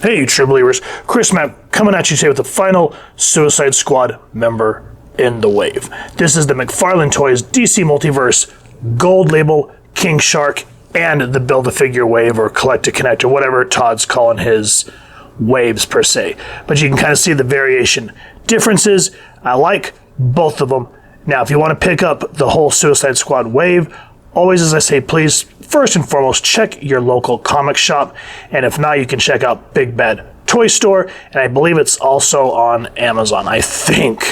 Hey, true believers, Chris Mapp coming at you today with the final Suicide Squad member in the wave. This is the McFarlane Toys DC Multiverse Gold Label King Shark and the Build-A-Figure wave, or Collect-A-Connect, or whatever Todd's calling his waves per se. But you can kind of see the variation differences. I like both of them. Now, if you want to pick up the whole Suicide Squad wave, always, as I say, please, first and foremost, check your local comic shop. And if not, you can check out Big Bad Toy Store. And I believe it's also on Amazon, I think.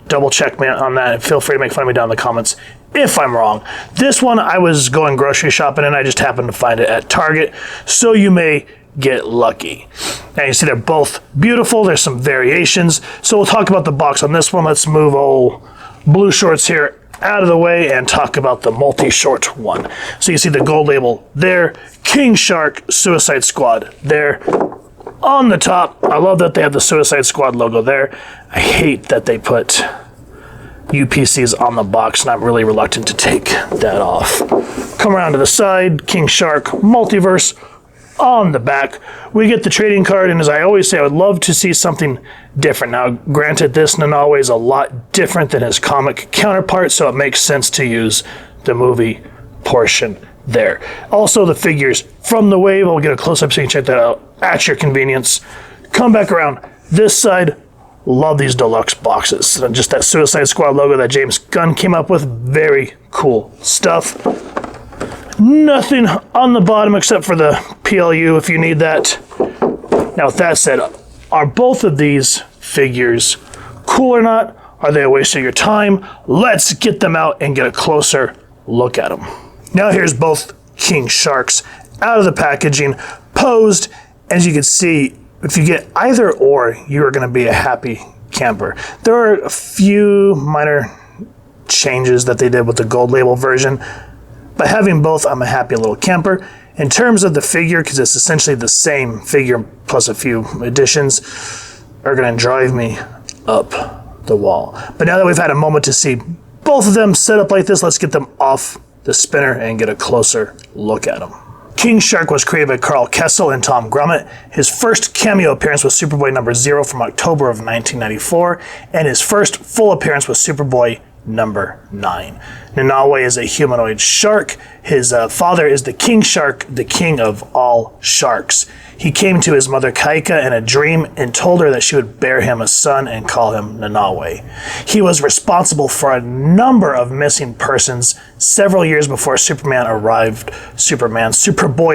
Double check me on that. And feel free to make fun of me down in the comments if I'm wrong. This one, I was going grocery shopping and I just happened to find it at Target. So you may get lucky. Now you see they're both beautiful. There's some variations. So we'll talk about the box on this one. Let's move old blue shorts here out of the way and talk about the multi-short one. So you see the gold label there, King Shark Suicide Squad there on the top. I love that they have the Suicide Squad logo there. I hate that they put UPCs on the box, and I'm really reluctant to take that off. Come around to the side, King Shark Multiverse on the back. We get the trading card, and as I always say, I would love to see something different. Now, granted, this Nanaue is a lot different than his comic counterpart, so it makes sense to use the movie portion there. Also, the figures from the wave, I'll get a close-up so you can check that out at your convenience. Come back around this side. Love these deluxe boxes. Just that Suicide Squad logo that James Gunn came up with. Very cool stuff. Nothing on the bottom except for the PLU if you need that. Now, with that said, are both of these figures cool or not? Are they a waste of your time? Let's get them out and get a closer look at them. Now here's both King Sharks out of the packaging, posed. As you can see, if you get either or, you are going to be a happy camper. There are a few minor changes that they did with the gold label version. By having both, I'm a happy little camper. In terms of the figure, because it's essentially the same figure plus a few additions, are going to drive me up the wall. But now that we've had a moment to see both of them set up like this, let's get them off the spinner and get a closer look at them. King Shark was created by Carl Kessel and Tom Grummett. His first cameo appearance was Superboy number 0 from October of 1994, and his first full appearance was Superboy number 9. Nanaue is a humanoid shark. His father is the King Shark, the king of all sharks. He came to his mother Kaika in a dream and told her that she would bear him a son and call him Nanaue. He was responsible for a number of missing persons several years before Superboy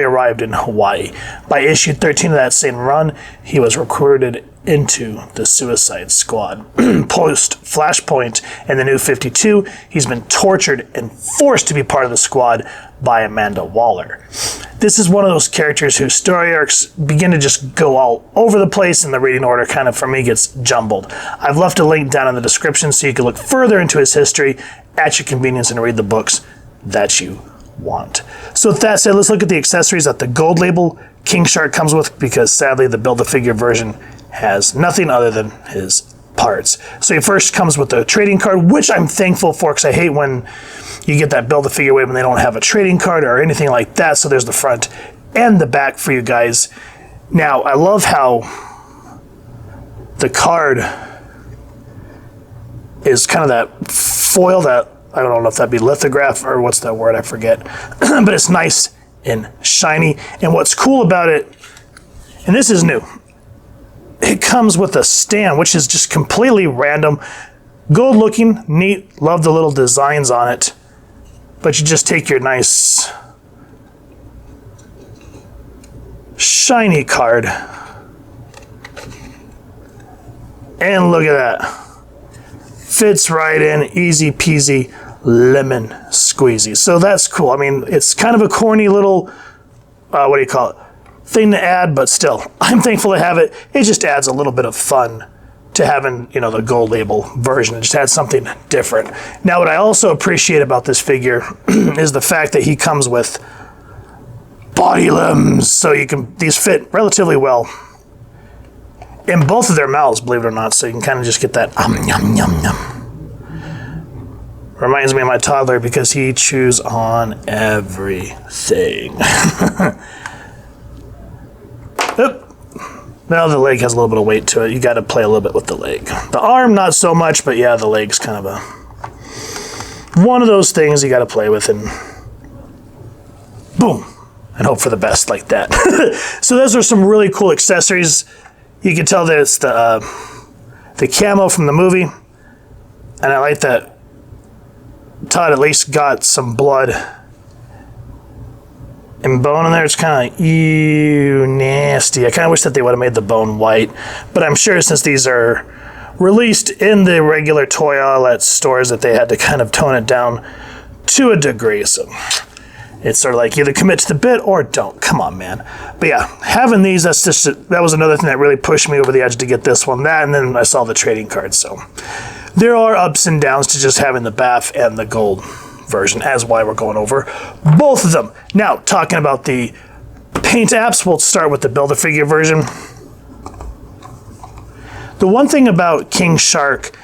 arrived in Hawaii. By issue 13 of that same run, he was recruited into the Suicide Squad. Post Flashpoint and the New 52, he's been tortured and forced to be part of the squad by Amanda Waller. This is one of those characters whose story arcs begin to just go all over the place, and the reading order kind of, for me, gets jumbled. I've left a link down in the description so you can look further into his history at your convenience and read the books that you want. So with that said, let's look at the accessories that the gold label King Shark comes with, because sadly the Build-A-Figure version has nothing other than his parts. So he first comes with the trading card, which I'm thankful for, because I hate when you get that Build-A-Figure wave and they don't have a trading card or anything like that. So there's the front and the back for you guys. Now, I love how the card is kind of that foil, that, I don't know if that'd be lithograph or what's that word, I forget. But it's nice and shiny. And what's cool about it, and this is new, it comes with a stand, which is just completely random. Gold looking, neat, love the little designs on it. But you just take your nice shiny card and look at that. Fits right in, easy peasy, lemon squeezy. So that's cool. I mean, it's kind of a corny little, what do you call it, thing to add, but still, I'm thankful to have it. It just adds a little bit of fun to having, you know, the gold label version. It just adds something different. Now, what I also appreciate about this figure is the fact that he comes with body limbs, so you can, these fit relatively well in both of their mouths, believe it or not, so you can kind of just get that yum yum yum. Reminds me of my toddler because he chews on everything. Oop. Now the leg has a little bit of weight to it. You got to play a little bit with the leg. The arm, not so much, but yeah, the leg's kind of one of those things you got to play with, and boom, and hope for the best like that. So those are some really cool accessories. You can tell that it's the camo from the movie, and I like that Todd at least got some blood and bone in there. It's kind of like, ew, nasty. I kind of wish that they would have made the bone white, but I'm sure since these are released in the regular toy outlet stores that they had to kind of tone it down to a degree. So it's sort of like either commit to the bit or don't. Come on, man. But yeah, having these, that was another thing that really pushed me over the edge to get this one. That, and then I saw the trading cards. So there are ups and downs to just having the BAF and the gold version, as why we're going over both of them. Now, talking about the paint apps, we'll start with the Build-A-Figure version. The one thing about King Shark,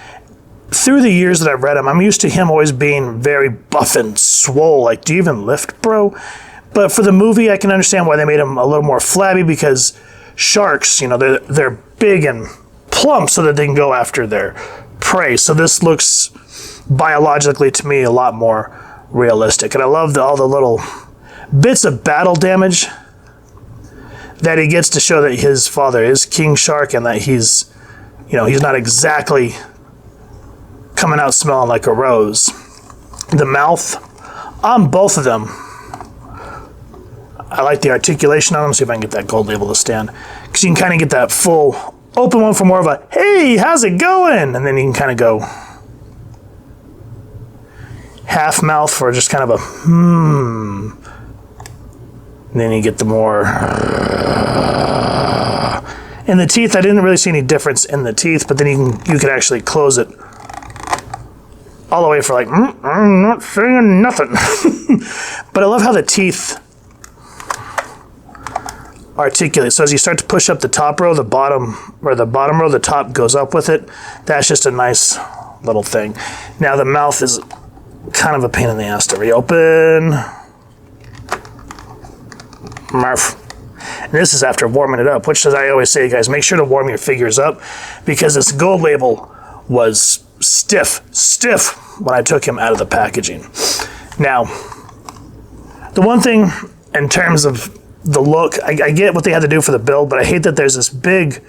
through the years that I've read him, I'm used to him always being very buff and swole. Like, do you even lift, bro? But for the movie, I can understand why they made him a little more flabby, because sharks, you know, they're big and plump so that they can go after their prey. So this looks biologically to me a lot more realistic. And I love all the little bits of battle damage that he gets to show that his father is King Shark, and that he's, you know, he's not exactly coming out smelling like a rose. The mouth on both of them, I like the articulation on them. See if I can get that gold label to stand, because you can kind of get that full open one for more of a, hey, how's it going? And then you can kind of go half mouth for just kind of a, And then you get the more, in the teeth, I didn't really see any difference in the teeth, but then you could actually close it all the way for like, I'm not saying nothing. But I love how the teeth articulate. So as you start to push up the top row, the bottom row, the top goes up with it. That's just a nice little thing. Now the mouth is kind of a pain in the ass to reopen. Marf. And this is after warming it up, which, as I always say, guys, make sure to warm your figures up, because this gold label was stiff when I took him out of the packaging. Now, the one thing in terms of the look, I get what they had to do for the build, but I hate that there's this big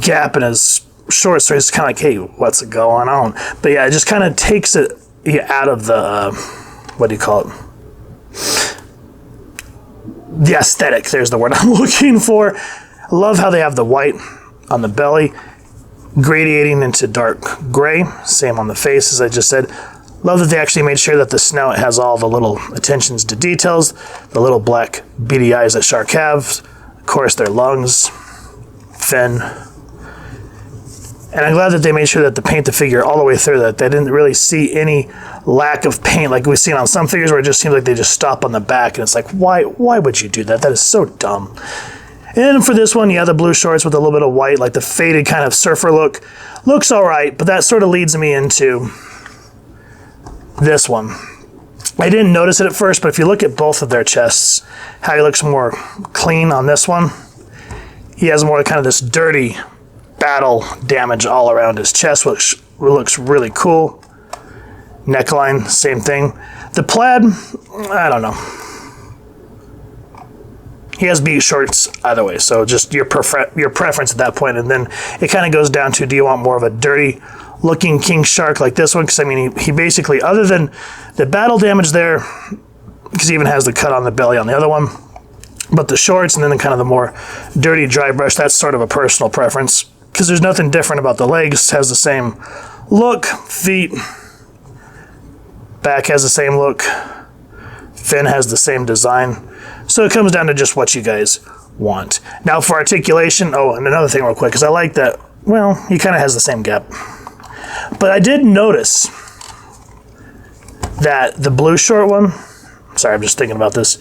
gap in his shorts, so it's kind of like, hey, what's going on? But yeah, it just kind of takes it out of the, what do you call it? The aesthetic, there's the word I'm looking for. I love how they have the white on the belly, gradiating into dark gray. Same on the face, as I just said. Love that they actually made sure that the snout has all the little attentions to details, the little black beady eyes that shark have, of course their lungs, fin. And I'm glad that they made sure that they paint the figure all the way through, that they didn't really see any lack of paint like we've seen on some figures where it just seems like they just stop on the back, and it's like, why would you do that? That is so dumb. And for this one, yeah, the blue shorts with a little bit of white, like the faded kind of surfer look, looks all right, but that sort of leads me into this one. I didn't notice it at first, but if you look at both of their chests, how he looks more clean on this one. He has more kind of this dirty battle damage all around his chest, which looks really cool. Neckline, same thing. The plaid, I don't know. He has beat shorts either way, so just your preference at that point. And then it kind of goes down to, do you want more of a dirty looking King Shark like this one? Because I mean, he basically, other than the battle damage there, because he even has the cut on the belly on the other one, but the shorts and then kind of the more dirty dry brush, that's sort of a personal preference, because there's nothing different about the legs. Has the same look, feet, back has the same look, fin has the same design. So it comes down to just what you guys want. Now for articulation, oh, and another thing real quick, because I like that, well, he kind of has the same gap. But I did notice that the blue short one, sorry, I'm just thinking about this.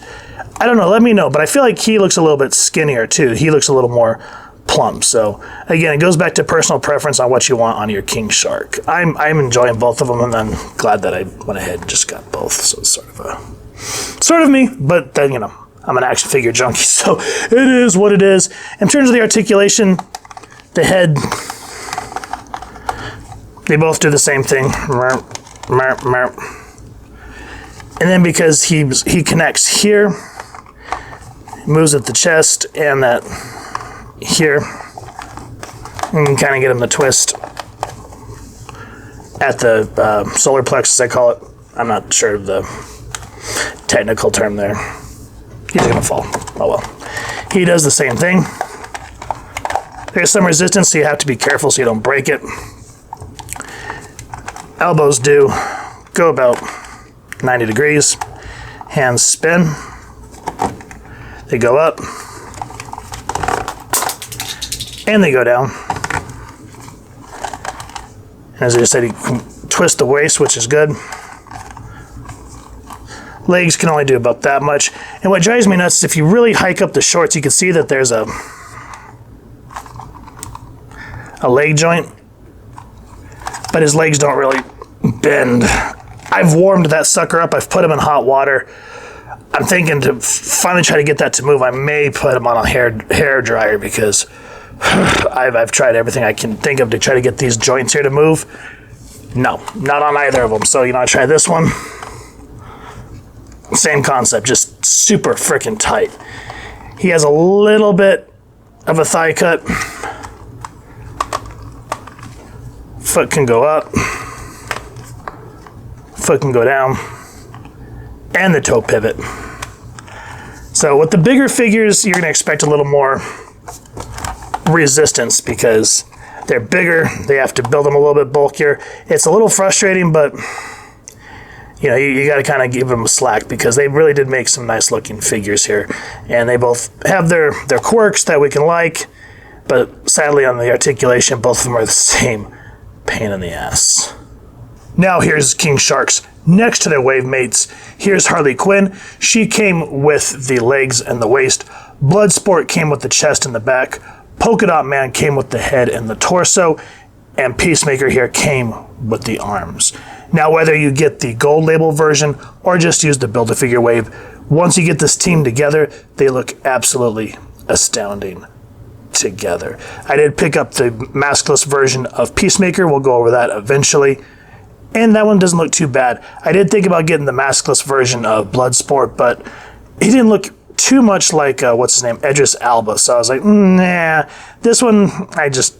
I don't know, let me know, but I feel like he looks a little bit skinnier too. He looks a little more plump. So again, it goes back to personal preference on what you want on your King Shark. I'm enjoying both of them, and I'm glad that I went ahead and just got both. So it's sort of me, but then, you know, I'm an action figure junkie, so it is what it is. In terms of the articulation, the head, they both do the same thing. And then because he connects here, moves at the chest and that here, and you can kind of get him to twist at the solar plexus, I call it. I'm not sure of the technical term there. He's gonna fall. Oh well. He does the same thing. There's some resistance, so you have to be careful so you don't break it. Elbows do go about 90 degrees. Hands spin. They go up. And they go down. As I just said, you can twist the waist, which is good. Legs can only do about that much. And what drives me nuts is if you really hike up the shorts, you can see that there's a leg joint, but his legs don't really bend. I've warmed that sucker up. I've put him in hot water. I'm thinking to finally try to get that to move. I may put him on a hair dryer because I've tried everything I can think of to try to get these joints here to move. No, not on either of them. So, I try this one. Same concept, just super freaking tight. He has a little bit of a thigh cut. Foot can go up. Foot can go down. And the toe pivot. So with the bigger figures, you're going to expect a little more resistance because they're bigger. They have to build them a little bit bulkier. It's a little frustrating, but you got to kind of give them a slack because they really did make some nice looking figures here. And they both have their quirks that we can like, but sadly on the articulation, both of them are the same pain in the ass. Now here's King Shark's next to their wave mates. Here's Harley Quinn. She came with the legs and the waist. Bloodsport came with the chest and the back. Polka Dot Man came with the head and the torso. And Peacemaker here came with the arms. Now, whether you get the gold label version or just use the Build-A-Figure wave, once you get this team together, they look absolutely astounding together. I did pick up the maskless version of Peacemaker. We'll go over that eventually. And that one doesn't look too bad. I did think about getting the maskless version of Bloodsport, but he didn't look too much like, Idris Elba. So I was like, nah. This one, I don't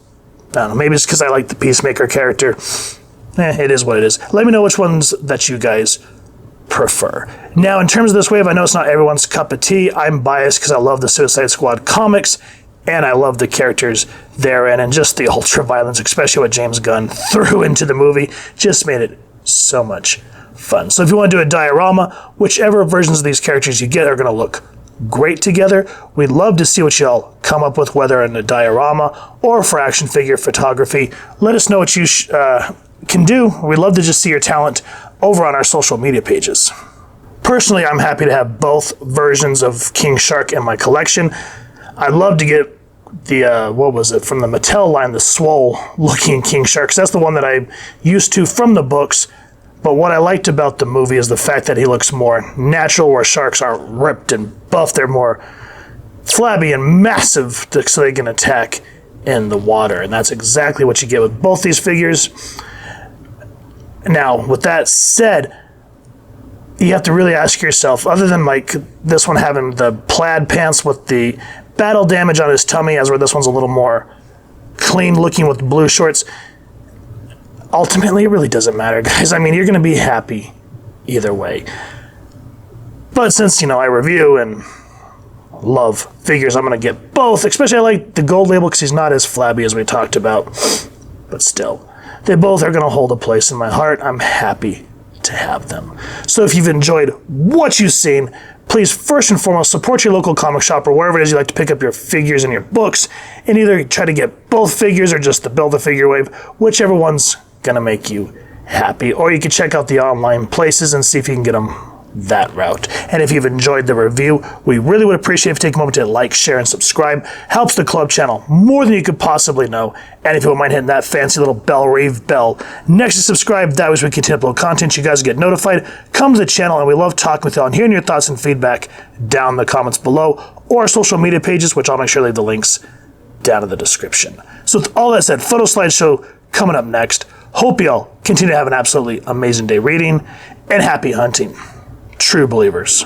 know. Maybe it's because I like the Peacemaker character. It is what it is. Let me know which ones that you guys prefer. Now, in terms of this wave, I know it's not everyone's cup of tea. I'm biased because I love the Suicide Squad comics, and I love the characters therein, and just the ultra violence, especially what James Gunn threw into the movie, just made it so much fun. So if you want to do a diorama, whichever versions of these characters you get are going to look great together. We'd love to see what y'all come up with, whether in a diorama or for action figure photography. Let us know what you can do. We'd love to just see your talent over on our social media pages. Personally, I'm happy to have both versions of King Shark in my collection. I'd love to get the, from the Mattel line, the swole looking King Shark. That's the one that I'm used to from the books. But what I liked about the movie is the fact that he looks more natural, where sharks aren't ripped and buff. They're more flabby and massive so they can attack in the water. And that's exactly what you get with both these figures. Now, with that said, you have to really ask yourself, other than like this one having the plaid pants with the battle damage on his tummy, as where this one's a little more clean looking with blue shorts, ultimately it really doesn't matter, guys. I mean, you're going to be happy either way. But since, I review and love figures, I'm going to get both. Especially I like the gold label because he's not as flabby as we talked about. But still, they both are going to hold a place in my heart. I'm happy to have them. So if you've enjoyed what you've seen, please first and foremost support your local comic shop or wherever it is you like to pick up your figures and your books, and either try to get both figures or just the Build-A-Figure wave, whichever one's gonna make you happy. Or you can check out the online places and see if you can get them that route. And if you've enjoyed the review, we really would appreciate if you take a moment to like, share, and subscribe. Helps the club channel more than you could possibly know. And if you wouldn't mind hitting that fancy little Belle Reve bell next to subscribe, that way as we continue to upload content, you guys get notified. Come to the channel, and we love talking with you and hearing your thoughts and feedback down in the comments below, or our social media pages, which I'll make sure to leave the links down in the description. So with all that said, photo slideshow coming up next. Hope y'all continue to have an absolutely amazing day reading, and happy hunting, true believers.